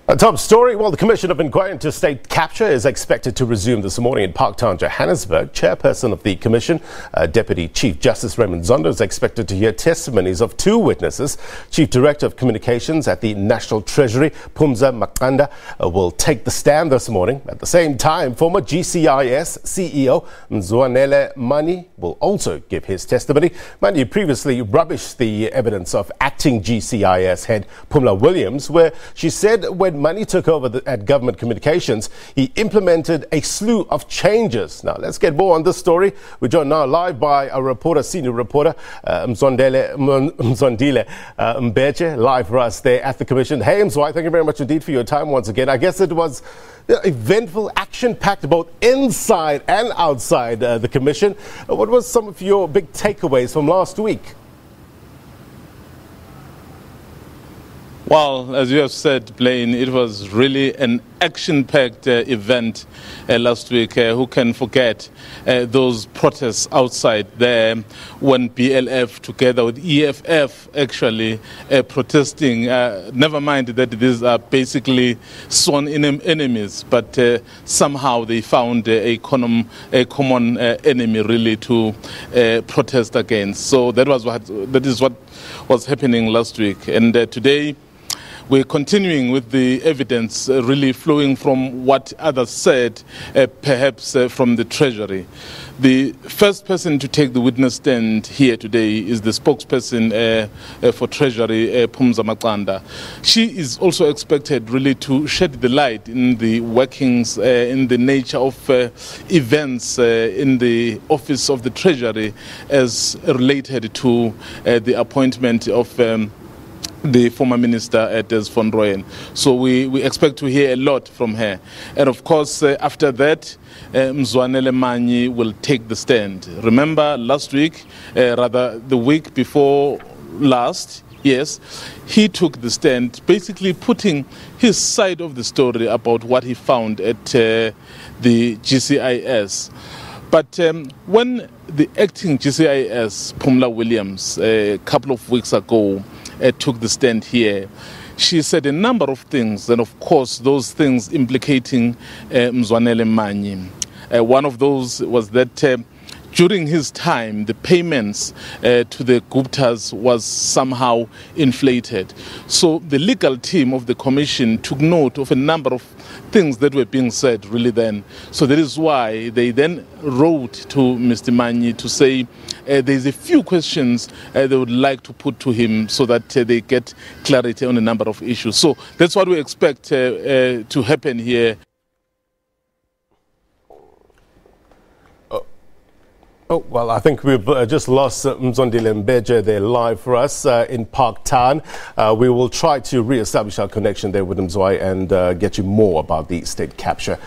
A top story. Well, the Commission of Inquiry into State Capture is expected to resume this morning in Parktown, Johannesburg. Chairperson of the Commission, Deputy Chief Justice Raymond Zondo, is expected to hear testimonies of two witnesses. Chief Director of Communications at the National Treasury, Phumza Macanda, will take the stand this morning. At the same time, former G.C.I.S CEO Mzwanele Manyi will also give his testimony. Manyi previously rubbished the evidence of acting G.C.I.S head Phumla Williams, where she said when Manyi took over at Government Communications, he implemented a slew of changes. Now, let's get more on this story. We're joined now live by a reporter, senior reporter, Mzwandile Mbeje, live for us there at the Commission. Hey, Mzwai, thank you very much indeed for your time once again. I guess it was eventful, action-packed, both inside and outside the Commission. What was some of your big takeaways from last week? Well, as you have said, Blaine, it was really an action-packed event last week. Who can forget those protests outside there when BLF together with EFF actually protesting. Never mind that these are basically sworn enemies, but somehow they found a common enemy really to protest against. So that is what was happening last week. And today, we're continuing with the evidence really flowing from what others said, perhaps from the Treasury. The first person to take the witness stand here today is the spokesperson for Treasury, Phumza Macanda. She is also expected really to shed the light in the workings, in the nature of events in the office of the Treasury as related to the appointment of the former minister, Des von Rooyen. So we expect to hear a lot from her. And of course, after that, Mzwanele Manyi will take the stand. Remember last week, rather the week before last, yes, he took the stand, basically putting his side of the story about what he found at the G.C.I.S. But when the acting G.C.I.S, Phumla Williams, a couple of weeks ago, took the stand here, she said a number of things, and of course those things implicating Mzwanele Manyi. One of those was that during his time, the payments to the Guptas was somehow inflated. So the legal team of the commission took note of a number of things that were being said really then. So that is why they then wrote to Mr. Manyi to say there's a few questions they would like to put to him so that they get clarity on a number of issues. So that's what we expect to happen here. Oh, well, I think we've just lost Mzwandile Mbeje there live for us in Parktown. We will try to re-establish our connection there with Mzwai and get you more about the state capture.